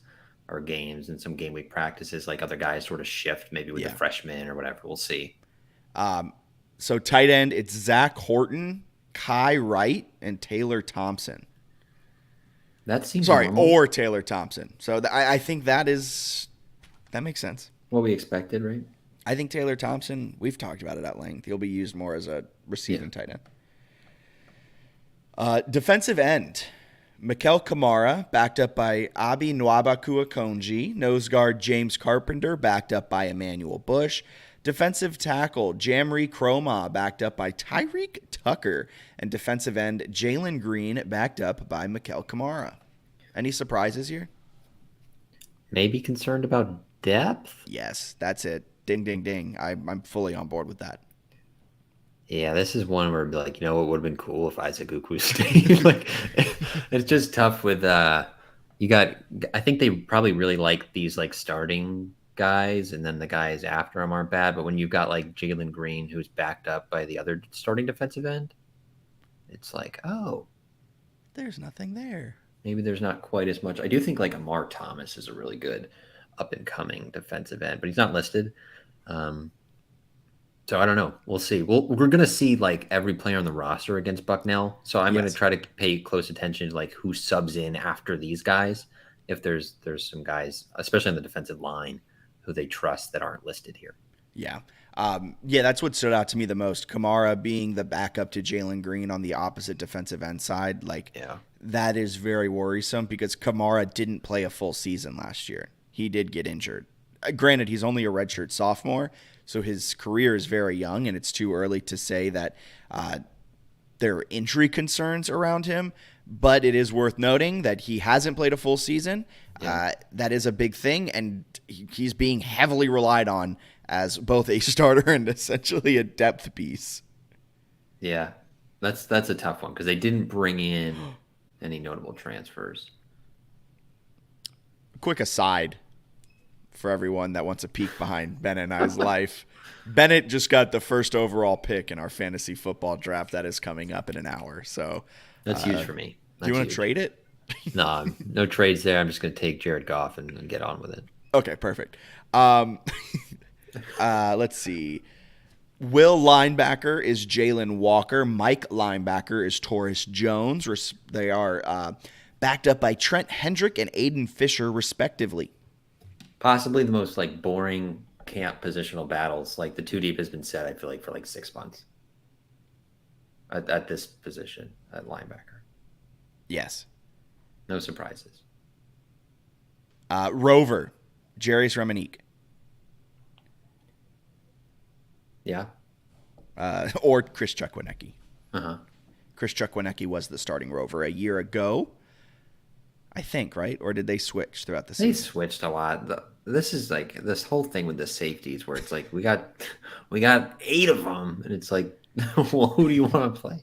or games and some game week practices, other guys sort of shift maybe with the freshmen or whatever. We'll see. So tight end, it's Zach Horton, Kai Wright, and Taylor Thompson. That seems normal. Or Taylor Thompson. So I think that makes sense. What we expected, right? I think Taylor Thompson, we've talked about it at length. He'll be used more as a receiving tight end. Defensive end, Mikel Kamara, backed up by Abi Nwabakuakonji. Nose guard James Carpenter, backed up by Emmanuel Bush. Defensive tackle Jamri Croma, backed up by Tyreek Tucker. And defensive end Jalen Green, backed up by Mikel Kamara. Any surprises here? Maybe concerned about depth? Yes, that's it. Ding, ding, ding. I'm fully on board with that. Yeah, this is one where, like, you know, what would have been cool if Isaac Ukwu stayed. Like, it's just tough with you got. I think they probably really like these like starting guys, and then the guys after them aren't bad. But when you've got like Jalen Green, who's backed up by the other starting defensive end, it's like, oh, There's nothing there. maybe there's not quite as much. I do think like Amar Thomas is a really good up and coming defensive end, but he's not listed. So I don't know. We'll see. We're gonna see like every player on the roster against Bucknell. So I'm gonna try to pay close attention to like who subs in after these guys. If there's some guys, especially on the defensive line, who they trust that aren't listed here. Yeah. That's what stood out to me the most. Kamara being the backup to Jalen Green on the opposite defensive end side. That is very worrisome because Kamara didn't play a full season last year. He did get injured. Granted, he's only a redshirt sophomore, so his career is very young, and it's too early to say that there are injury concerns around him. But it is worth noting that he hasn't played a full season. Yeah. That is a big thing, and he's being heavily relied on as both a starter and essentially a depth piece. Yeah, that's a tough one because they didn't bring in any notable transfers. Quick aside for everyone that wants a peek behind Bennett and I's life. Bennett just got the first overall pick in our fantasy football draft that is coming up in an hour. So that's huge for me. Do you want to trade it? No trades there. I'm just going to take Jared Goff and get on with it. Okay, perfect. Let's see. Will linebacker is Jalen Walker. Mike linebacker is Taurus Jones. They are backed up by Trent Hendrick and Aiden Fisher, respectively. Possibly the most like boring camp positional battles. Like the two deep has been set, I feel like, for like 6 months at this position at linebacker. Yes. No surprises. Rover, Jarius Reminique. Yeah. Or Chris Chukwinecki. Uh-huh. Chris Chukwinecki was the starting Rover a year ago, I think, right? Or did they switch throughout the season? They switched a lot. This is like this whole thing with the safeties where it's like we got 8 of them, and it's like, well, who do you want to play?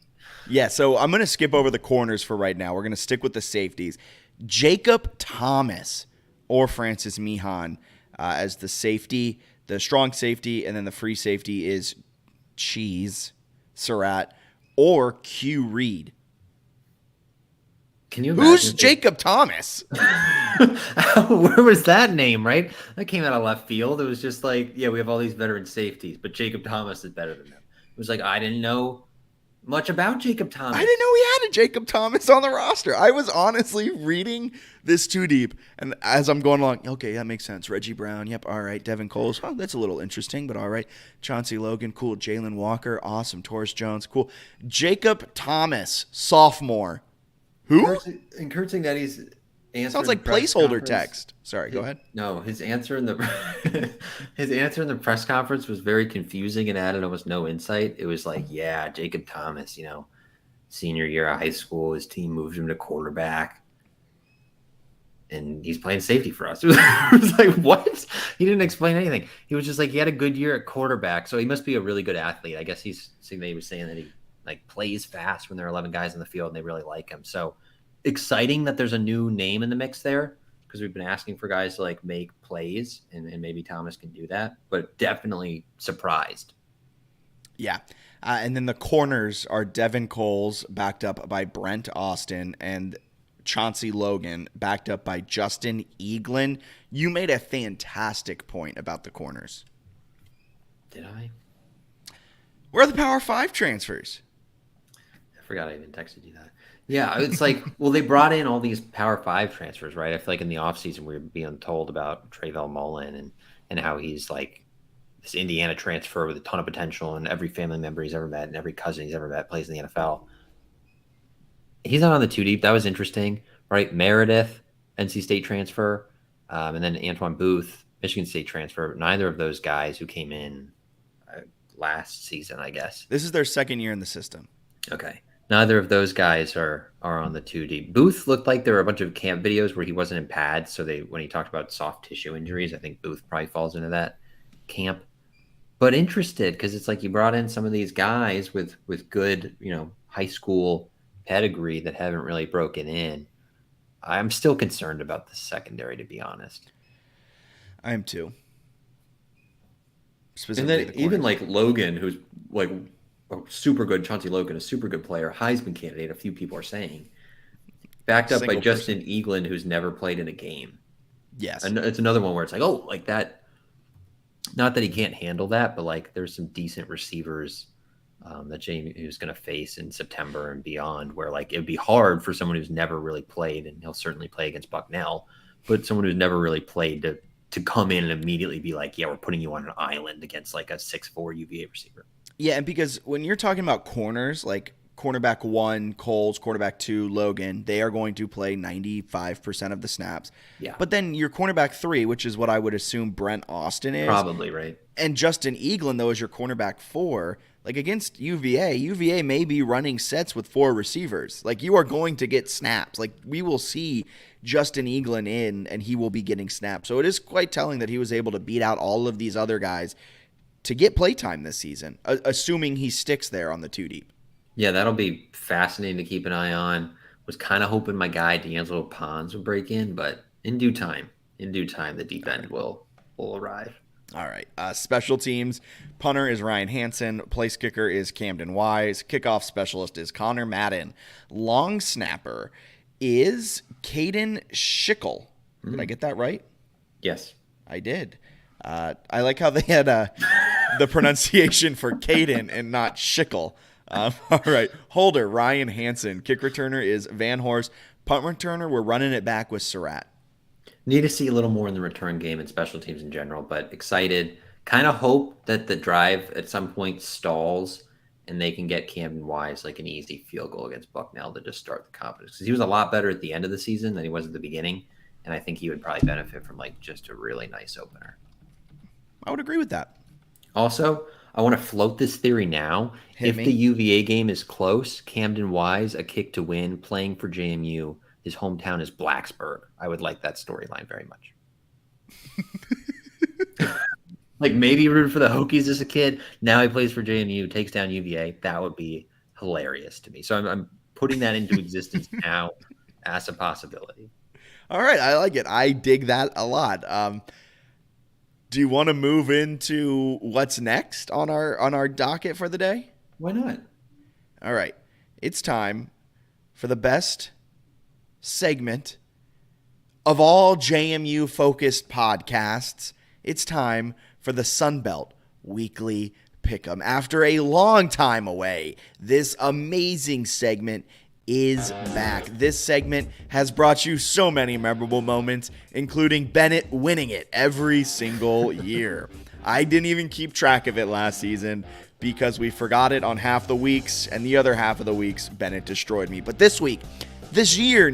Yeah, so I'm going to skip over the corners for right now. We're going to stick with the safeties. Jacob Thomas or Francis Mihan as the safety, the strong safety, and then the free safety is Cheese, Surratt, or Q Reed. Can you imagine? Who's Jacob Thomas? Where was that name, right? That came out of left field. It was just like, yeah, we have all these veteran safeties, but Jacob Thomas is better than them. It was like, I didn't know much about Jacob Thomas. I didn't know we had a Jacob Thomas on the roster. I was honestly reading this too deep, and as I'm going along, okay, that makes sense. Reggie Brown, yep, all right. Devin Coles, oh, that's a little interesting, but all right. Chauncey Logan, cool. Jalen Walker, awesome. Taurus Jones, cool. Jacob Thomas, sophomore. Who? Encouraging that he's answered. Sounds like placeholder text. Sorry, go ahead. No, his answer in the press conference was very confusing and added almost no insight. It was like, yeah, Jacob Thomas, senior year of high school, his team moved him to quarterback, and he's playing safety for us. It was like, what? He didn't explain anything. He was just like, he had a good year at quarterback, so he must be a really good athlete. I guess he was saying that he like plays fast when there are 11 guys in the field and they really like him. So exciting that there's a new name in the mix there, because we've been asking for guys to like make plays, and maybe Thomas can do that, but definitely surprised. Yeah. And then the corners are Devin Coles, backed up by Brent Austin, and Chauncey Logan, backed up by Justin Eaglin. You made a fantastic point about the corners. Did I? Where are the Power 5 transfers? I forgot I even texted you that. Yeah, it's like, well, they brought in all these Power 5 transfers, right? I feel like in the offseason we were being told about Trayvell Mullen and how he's like this Indiana transfer with a ton of potential, and every family member he's ever met and every cousin he's ever met plays in the NFL. He's not on the two deep. That was interesting, right? Meredith, NC State transfer, and then Antoine Booth, Michigan State transfer. Neither of those guys who came in last season, I guess. This is their second year in the system. Okay. Neither of those guys are on the two deep. Booth looked like there were a bunch of camp videos where he wasn't in pads. So when he talked about soft tissue injuries, I think Booth probably falls into that camp. But interested because it's like you brought in some of these guys with good, high school pedigree that haven't really broken in. I'm still concerned about the secondary, to be honest. I am too. And then even like Logan, who's like a super good, Chauncey Logan, a super good player, Heisman candidate, a few people are saying, backed up by Justin Eaglin, who's never played in a game. Yes. And it's another one where it's like, oh, like that. Not that he can't handle that, but like there's some decent receivers that JMU is going to face in September and beyond, where like it'd be hard for someone who's never really played, and he'll certainly play against Bucknell, but someone who's never really played to come in and immediately be like, yeah, we're putting you on an island against like a 6'4" UVA receiver. Yeah, and because when you're talking about corners, like cornerback 1, Coles, cornerback 2, Logan, they are going to play 95% of the snaps. Yeah. But then your cornerback 3, which is what I would assume Brent Austin is. Probably, right. And Justin Eaglin, though, is your cornerback 4. Like against UVA may be running sets with 4 receivers. Like you are going to get snaps. Like we will see Justin Eaglin in, and he will be getting snaps. So it is quite telling that he was able to beat out all of these other guys to get playtime this season, assuming he sticks there on the 2 deep. Yeah, that'll be fascinating to keep an eye on. Was kind of hoping my guy D'Angelo Pons would break in, but in due time, the deep end will arrive. All right. Special teams. Punter is Ryan Hansen. Place kicker is Camden Wise. Kickoff specialist is Connor Madden. Long snapper is Caden Schickel. Did I get that right? Yes. I did. I like how they had the pronunciation for Caden and not Schickel. All right. Holder, Ryan Hansen. Kick returner is Van Horst. Punt returner, we're running it back with Surratt. Need to see a little more in the return game and special teams in general, but excited. Kind of hope that the drive at some point stalls and they can get Camden Wise like an easy field goal against Bucknell to just start the confidence. Because he was a lot better at the end of the season than he was at the beginning, and I think he would probably benefit from like just a really nice opener. I would agree with that. Also, I want to float this theory now. If the UVA game is close, Camden Wise, a kick to win, playing for JMU, his hometown is Blacksburg. I would like that storyline very much. Like maybe he rooted for the Hokies as a kid. Now he plays for JMU, takes down UVA. That would be hilarious to me. So I'm putting that into existence now as a possibility. All right, I like it. I dig that a lot. Do you want to move into what's next on our docket for the day? Why not? All right. It's time for the best segment of all JMU-focused podcasts. It's time for the Sunbelt Weekly Pick'em. After a long time away, this amazing segment is back. This segment has brought you so many memorable moments, including Bennett winning it every single year. I didn't even keep track of it last season because we forgot it on half the weeks, and the other half of the weeks, Bennett destroyed me. But this week, this year,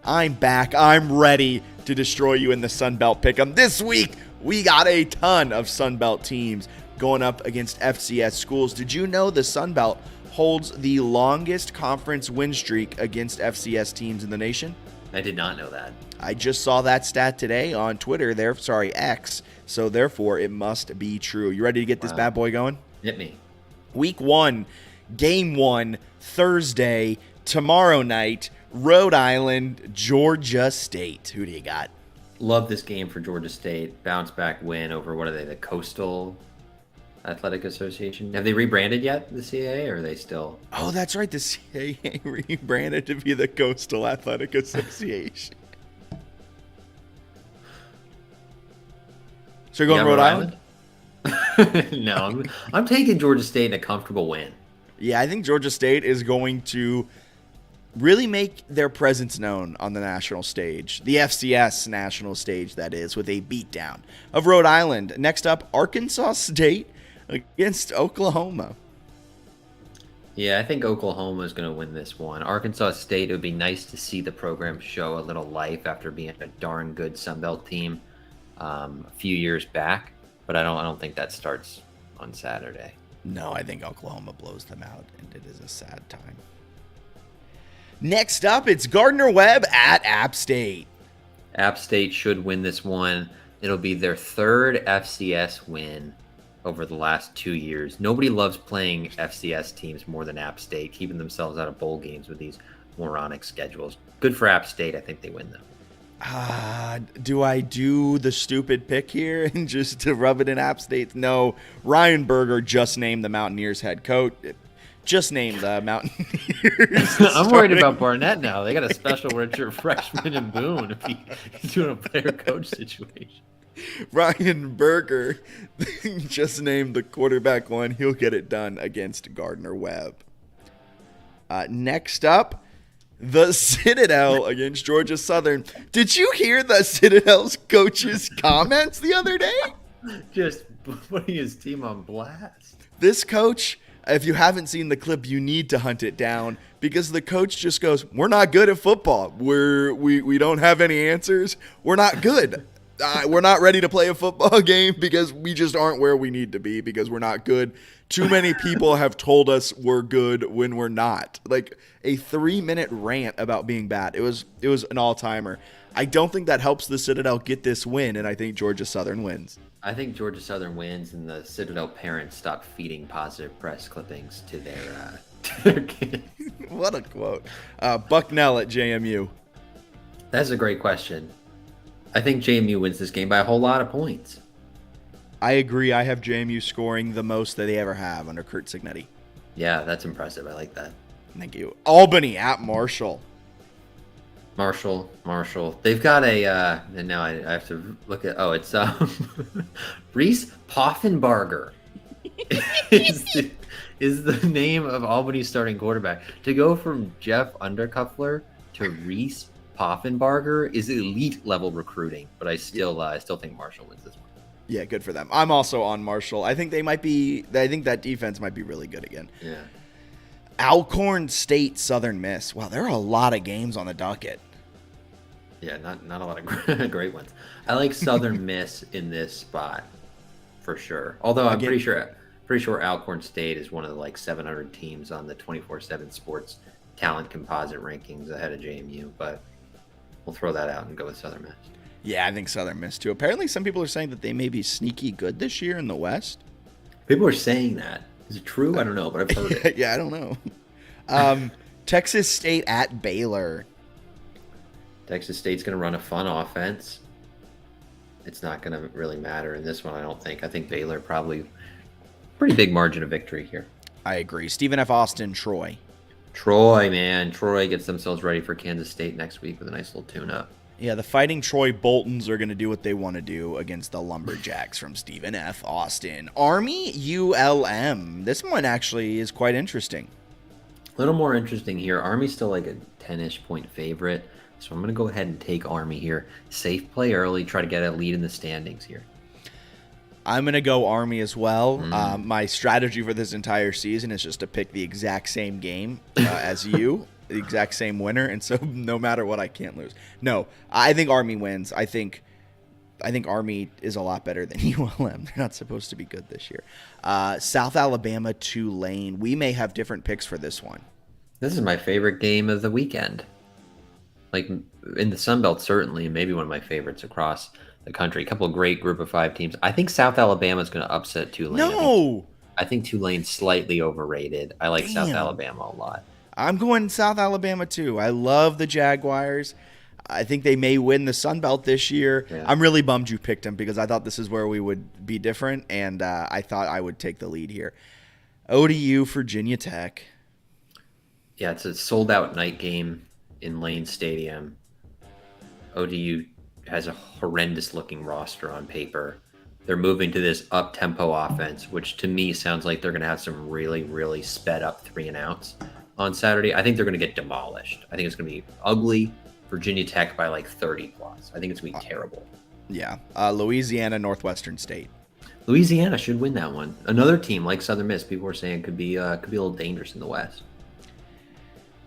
I'm back. I'm ready to destroy you in the Sunbelt Pick'em. This week, we got a ton of Sunbelt teams going up against FCS schools. Did you know the Sunbelt holds the longest conference win streak against FCS teams in the nation? I did not know that. I just saw that stat today on Twitter. X. So therefore, it must be true. You ready to get this bad boy going? Hit me. Week 1, Game 1, Thursday, tomorrow night, Rhode Island, Georgia State. Who do you got? Love this game for Georgia State. Bounce back win over, what are they, the Coastal Athletic Association? Have they rebranded yet, the CAA, or are they still? Oh, that's right. The CAA rebranded to be the Coastal Athletic Association. So you're going Rhode Island? No, I'm taking Georgia State in a comfortable win. Yeah, I think Georgia State is going to really make their presence known on the national stage, the FCS national stage, that is, with a beatdown of Rhode Island. Next up, Arkansas State against Oklahoma. Yeah, I think Oklahoma is going to win this one. Arkansas State, it would be nice to see the program show a little life after being a darn good Sun Belt team a few years back, but I don't think that starts on Saturday. No, I think Oklahoma blows them out, and it is a sad time. Next up, it's Gardner-Webb at App State. App State should win this one. It'll be their third FCS win over the last 2 years. Nobody loves playing FCS teams more than App State, keeping themselves out of bowl games with these moronic schedules. Good for App State. I think they win, though. Do I do the stupid pick here and just to rub it in App State? No. Ryan Berger just named the Mountaineers head coach. Just named the Mountaineers. I'm worried about Barnett now. They got a special redshirt freshman in Boone if he's doing a player coach situation. Ryan Berger just named the quarterback one. He'll get it done against Gardner-Webb. Next up, the Citadel against Georgia Southern. Did you hear the Citadel's coach's comments the other day? Just putting his team on blast. This coach, if you haven't seen the clip, you need to hunt it down because the coach just goes, "We're not good at football. We don't have any answers. We're not good. We're not ready to play a football game because we just aren't where we need to be because we're not good. Too many people have told us we're good when we're not." Like a 3-minute rant about being bad. It was an all-timer. I don't think that helps the Citadel get this win, and I think Georgia Southern wins. I think Georgia Southern wins, and the Citadel parents stop feeding positive press clippings to their kids. What a quote. Bucknell at JMU. That's a great question. I think JMU wins this game by a whole lot of points. I agree. I have JMU scoring the most that they ever have under Kurt Cignetti. Yeah, that's impressive. I like that. Thank you. Albany at Marshall. Marshall. They've got a, and now I have to look at, it's Reese Poffenbarger is the name of Albany's starting quarterback. To go from Jeff Undercuffler to Reese Poffenbarger is elite level recruiting, but I still think Marshall wins this one. Yeah, good for them. I'm also on Marshall. I think that defense might be really good again. Yeah. Alcorn State, Southern Miss. Wow, there are a lot of games on the docket. Yeah, not a lot of great ones. I like Southern Miss in this spot for sure. Although I'm pretty sure Alcorn State is one of the like 700 teams on the 24/7 Sports talent composite rankings ahead of JMU, but we'll throw that out and go with Southern Miss. Yeah, I think Southern Miss too. Apparently, some people are saying that they may be sneaky good this year in the West. People are saying that. Is it true? I don't know, but I've heard it. Yeah, I don't know. Texas State at Baylor. Texas State's going to run a fun offense. It's not going to really matter in this one, I don't think. I think Baylor probably pretty big margin of victory here. I agree. Stephen F. Austin, Troy. Troy gets themselves ready for Kansas State next week with a nice little tune-up. Yeah, the Fighting Troy Boltons are going to do what they want to do against the Lumberjacks from Stephen F. Austin. Army ULM. This one actually is quite interesting. A little more interesting here. Army's still like a 10-ish point favorite, so I'm going to go ahead and take Army here. Safe play early, try to get a lead in the standings here. I'm going to go Army as well. My strategy for this entire season is just to pick the exact same game as you. The exact same winner, and so no matter what, I can't lose. No, I think Army wins. I think Army is a lot better than ULM. They're not supposed to be good this year. South Alabama, Tulane. We may have different picks for this one. This is my favorite game of the weekend. Like in the Sun Belt, certainly, and maybe one of my favorites across the country. A couple of great Group of 5 teams. I think South Alabama is going to upset Tulane. No! I think Tulane's slightly overrated. I like South Alabama a lot. I'm going South Alabama too. I love the Jaguars. I think they may win the Sun Belt this year. Yeah. I'm really bummed you picked them because I thought this is where we would be different, and I thought I would take the lead here. ODU, Virginia Tech. Yeah, it's a sold-out night game in Lane Stadium. ODU has a horrendous-looking roster on paper. They're moving to this up-tempo offense, which to me sounds like they're going to have some really, really sped-up 3-and-outs on Saturday. I think they're going to get demolished. I think it's going to be ugly. Virginia Tech by like 30 plus. I think it's going to be terrible. Yeah. Louisiana, Northwestern State. Louisiana should win that one. Another team like Southern Miss, people were saying could be a little dangerous in the West.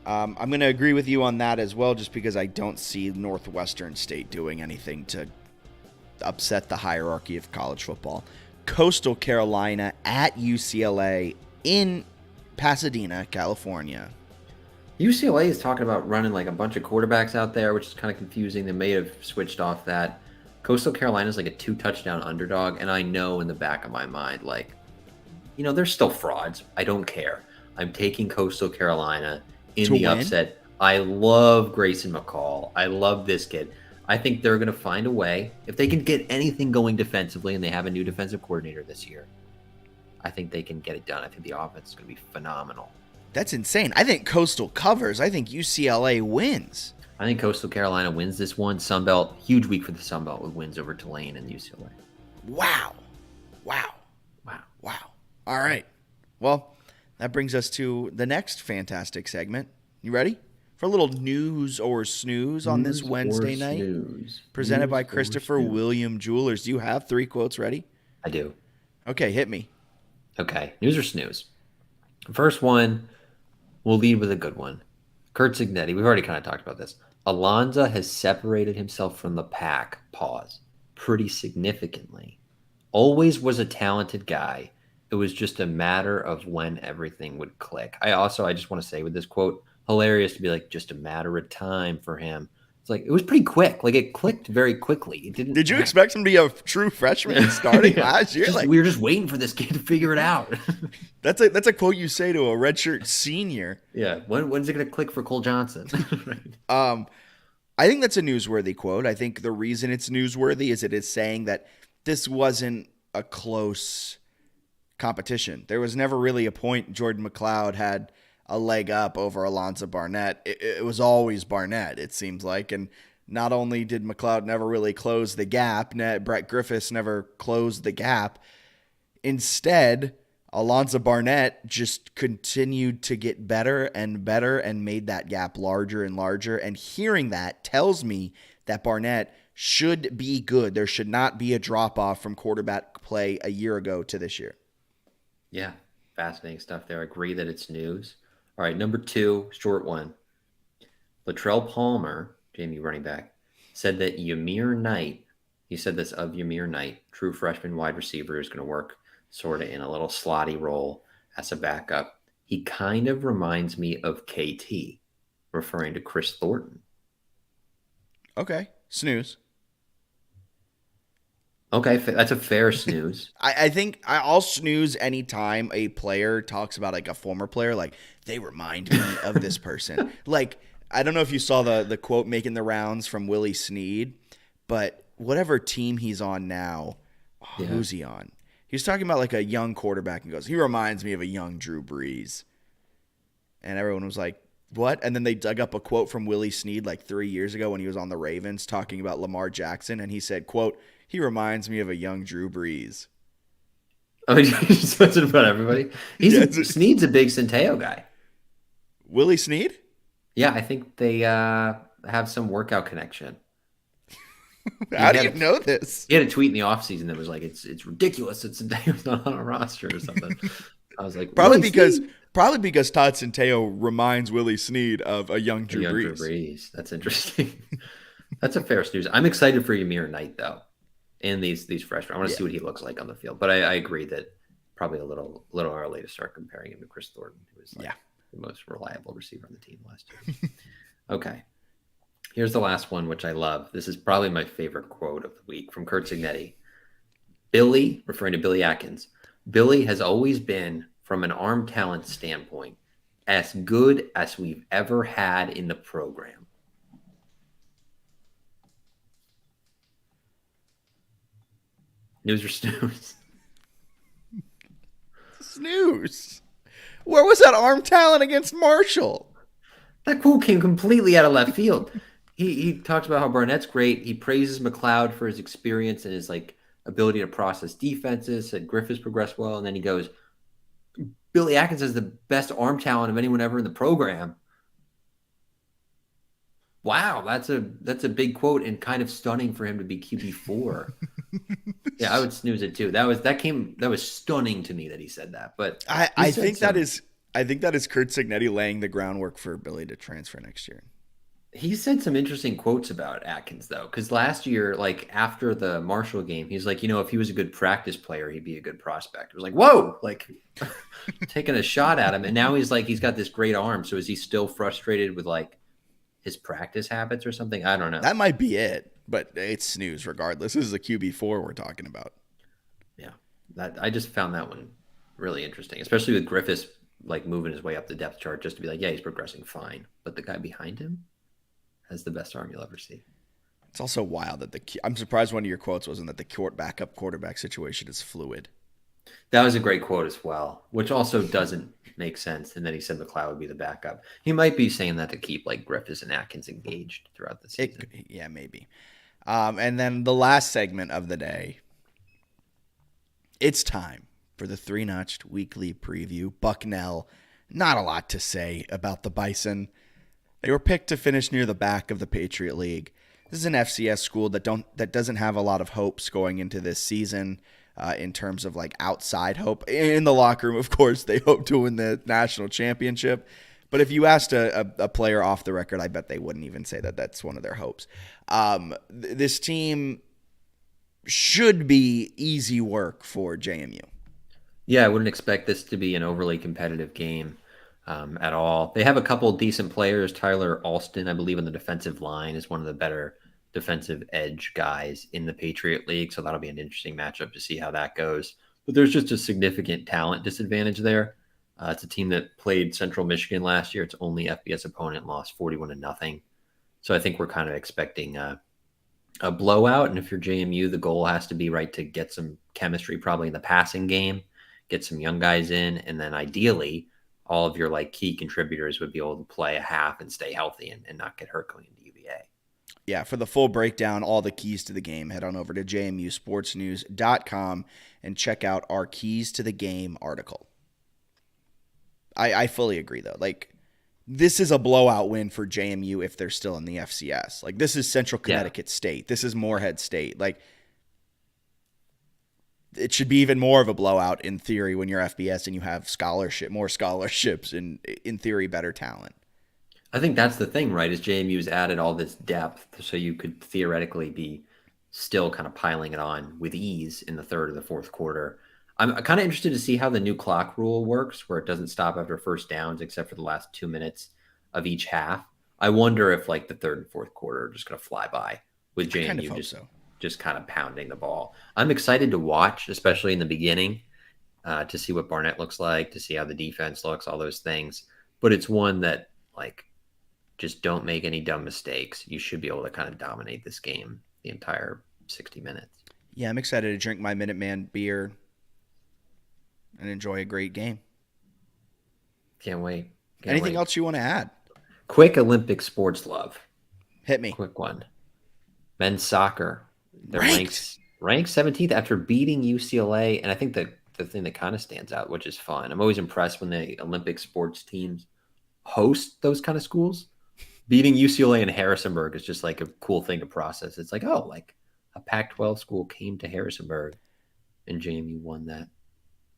I'm going to agree with you on that as well, just because I don't see Northwestern State doing anything to upset the hierarchy of college football. Coastal Carolina at UCLA in Pasadena, California. UCLA is talking about running like a bunch of quarterbacks out there, which is kind of confusing. They may have switched off that. Coastal Carolina is like a 2-touchdown underdog, and I know in the back of my mind, like, they're still frauds. I don't care. I'm taking Coastal Carolina in To the win? upset. I love Grayson McCall. I love this kid. I think they're going to find a way. If they can get anything going defensively, and they have a new defensive coordinator this year, I think they can get it done. I think the offense is going to be phenomenal. That's insane. I think Coastal covers. I think UCLA wins. I think Coastal Carolina wins this one. Sunbelt, huge week for the Sunbelt with wins over Tulane and UCLA. Wow. All right. Well, that brings us to the next fantastic segment. You ready? For a little news or snooze on this Wednesday night. Presented by Christopher William Jewelers. Do you have 3 quotes ready? I do. Okay, hit me. Okay, news or snooze? First one, we'll lead with a good one. Kurt Cignetti, we've already kind of talked about this. Alonza has separated himself from the pack, pretty significantly. Always was a talented guy. It was just a matter of when everything would click. I just want to say with this quote, hilarious to be like, just a matter of time for him. It's like, it was pretty quick. Like, it clicked very quickly. It didn't. Did you expect him to be a true freshman starting last year? We were just waiting for this kid to figure it out. That's a quote you say to a redshirt senior. Yeah. When's it going to click for Cole Johnson? Right. I think that's a newsworthy quote. I think the reason it's newsworthy is it is saying that this wasn't a close competition. There was never really a point Jordan McLeod had a leg up over Alonza Barnett. It was always Barnett, it seems like. And not only did McLeod never really close the gap, Brett Griffiths never closed the gap. Instead, Alonza Barnett just continued to get better and better and made that gap larger and larger. And hearing that tells me that Barnett should be good. There should not be a drop-off from quarterback play a year ago to this year. Yeah, fascinating stuff there. I agree that it's news. All right, number 2, short one. Latrell Palmer, JMU running back, said that Ymir Knight, he said this of Ymir Knight, true freshman wide receiver, is going to work sort of in a little slotty role as a backup. He kind of reminds me of KT, referring to Chris Thornton. Okay, snooze. Okay, that's a fair snooze. I think I'll snooze anytime a player talks about like a former player, like they remind me of this person. Like, I don't know if you saw the quote making the rounds from Willie Snead, but whatever team he's on now, who's he on? He was talking about like a young quarterback and goes, he reminds me of a young Drew Brees. And everyone was like, what? And then they dug up a quote from Willie Snead like 3 years ago when he was on the Ravens talking about Lamar Jackson. And he said, quote, he reminds me of a young Drew Brees. Oh, he just says it about everybody. Snead's a big Centeo guy. Willie Snead? Yeah, I think they have some workout connection. How do you know this? He had a tweet in the offseason that was like, it's ridiculous that Centeo's not on a roster or something. I was like, probably because Todd Centeo reminds Willie Snead of a young Drew Brees. Drew Brees. That's interesting. That's a fair snooze. I'm excited for Ymir Knight, though, in these freshmen. I want to see what he looks like on the field. But I agree that probably a little early to start comparing him to Chris Thornton, who was the most reliable receiver on the team last year. Okay. Here's the last one, which I love. This is probably my favorite quote of the week from Kurt Cignetti. Billy, referring to Billy Atkins, Billy has always been, from an arm talent standpoint, as good as we've ever had in the program. News or snooze? Snooze. Where was that arm talent against Marshall? That quote came completely out of left field. He talks about how Barnett's great. He praises McLeod for his experience and his ability to process defenses. Said Griffiths progressed well, and then he goes, Billy Atkins has the best arm talent of anyone ever in the program. Wow, that's a big quote and kind of stunning for him to be QB4. Yeah, I would snooze it too. That was stunning to me that he said that. But I, he I said think that some is I think that is Kurt Cignetti laying the groundwork for Billy to transfer next year. he said some interesting quotes about Atkins though, because last year, like after the Marshall game, he's like, if he was a good practice player, he'd be a good prospect. It was like, whoa, like taking a shot at him, and now he's like, he's got this great arm. So is he still frustrated with like his practice habits or something? I don't know. That might be it, but it's snooze regardless. This is a QB4 we're talking about. Yeah, that I just found that one really interesting, especially with Griffiths like moving his way up the depth chart, just to be like, yeah, he's progressing fine, but the guy behind him has the best arm you'll ever see. It's also wild that I'm surprised one of your quotes wasn't that the backup quarterback situation is fluid. That was a great quote as well, which also doesn't make sense. And then he said McLeod would be the backup. He might be saying that to keep like Griffiths and Atkins engaged throughout the season. Yeah, maybe. And then the last segment of the day, it's time for the three-notched weekly preview. Bucknell, not a lot to say about the Bison. They were picked to finish near the back of the Patriot League. This is an FCS school that doesn't have a lot of hopes going into this season in terms of like outside hope. In the locker room, of course, they hope to win the national championship. But if you asked a player off the record, I bet they wouldn't even say that that's one of their hopes. This team should be easy work for JMU. Yeah, I wouldn't expect this to be an overly competitive game at all. They have a couple decent players. Tyler Alston, I believe, on the defensive line is one of the better defensive edge guys in the Patriot League. So that'll be an interesting matchup to see how that goes. But there's just a significant talent disadvantage there. It's a team that played Central Michigan last year. Its only FBS opponent lost 41-0. So I think we're kind of expecting a blowout. And if you're JMU, the goal has to be to get some chemistry probably in the passing game, get some young guys in, and then ideally all of your key contributors would be able to play a half and stay healthy and not get hurt going into UVA. Yeah, for the full breakdown, all the keys to the game, head on over to jmusportsnews.com and check out our Keys to the Game article. I fully agree, though. This is a blowout win for JMU if they're still in the FCS. This is Central Connecticut State. This is Morehead State. It should be even more of a blowout in theory when you're FBS and you have more scholarships, and in theory, better talent. I think that's the thing, right? Is JMU's added all this depth so you could theoretically be still kind of piling it on with ease in the third or the fourth quarter. I'm kind of interested to see how the new clock rule works, where it doesn't stop after first downs except for the last 2 minutes of each half. I wonder if the third and fourth quarter are just going to fly by with JMU just kind of pounding the ball. I'm excited to watch, especially in the beginning, to see what Barnett looks like, to see how the defense looks, all those things. But it's one that just don't make any dumb mistakes. You should be able to kind of dominate this game the entire 60 minutes. Yeah, I'm excited to drink my Minuteman beer and enjoy a great game. Can't wait. Anything else you want to add? Quick Olympic sports love. Hit me. Quick one. Men's soccer. They're Ranked 17th after beating UCLA. And I think the thing that kind of stands out, which is fun, I'm always impressed when the Olympic sports teams host those kind of schools. Beating UCLA and Harrisonburg is just a cool thing to process. It's a Pac-12 school came to Harrisonburg and JMU won that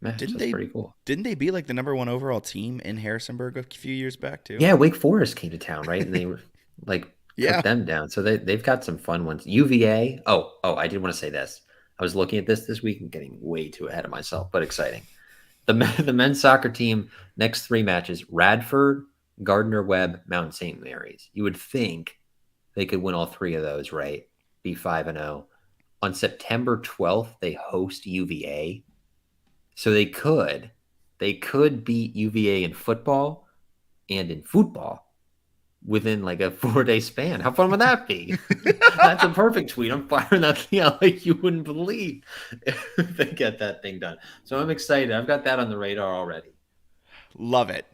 match. That's pretty cool. Didn't they beat the number one overall team in Harrisonburg a few years back too? Yeah, Wake Forest came to town, right? And they were cut them down. So they've got some fun ones. UVA. Oh, I did want to say this. I was looking at this week and getting way too ahead of myself, but exciting. The men's soccer team, next 3 matches, Radford, Gardner-Webb, Mount St. Mary's. You would think they could win all 3 of those, right? Be 5-0. On September 12th, they host UVA. So they could beat UVA in football and in football within a 4-day span. How fun would that be? That's a perfect tweet. I'm firing that thing out like you wouldn't believe if they get that thing done. So I'm excited. I've got that on the radar already. Love it.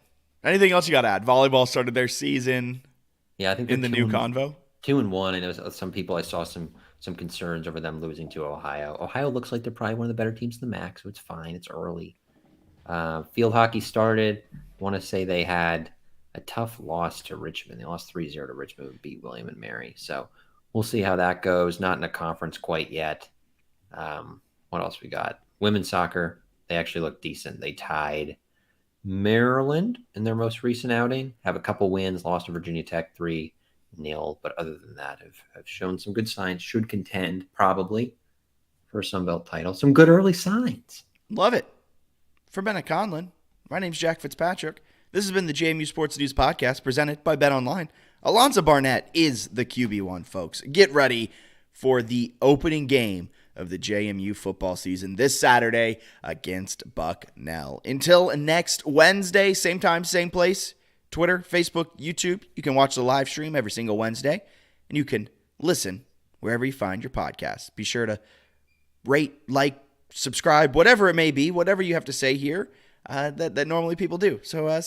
Anything else you got to add? Volleyball started their season. Yeah, I think in the new convo. 2-1. I know some people, I saw some concerns over them losing to Ohio. Ohio looks like they're probably one of the better teams in the MAC, so it's fine. It's early. Field hockey started. I want to say they had a tough loss to Richmond. They lost 3-0 to Richmond and beat William and Mary. So we'll see how that goes. Not in a conference quite yet. What else we got? Women's soccer, they actually look decent. They tied Maryland in their most recent outing, have a couple wins, lost to Virginia Tech 3-0, but other than that, have shown some good signs, should contend probably for a Sun Belt title. Some good early signs. Love it. For Bennett Conlon, my name's Jack Fitzpatrick. This has been the JMU Sports News Podcast presented by BetOnline. Alonza Barnett is the QB1, folks. Get ready for the opening game of the JMU football season this Saturday against Bucknell. Until next Wednesday, same time, same place, Twitter, Facebook, YouTube. You can watch the live stream every single Wednesday, and you can listen wherever you find your podcasts. Be sure to rate, like, subscribe, whatever it may be, whatever you have to say here that normally people do. So see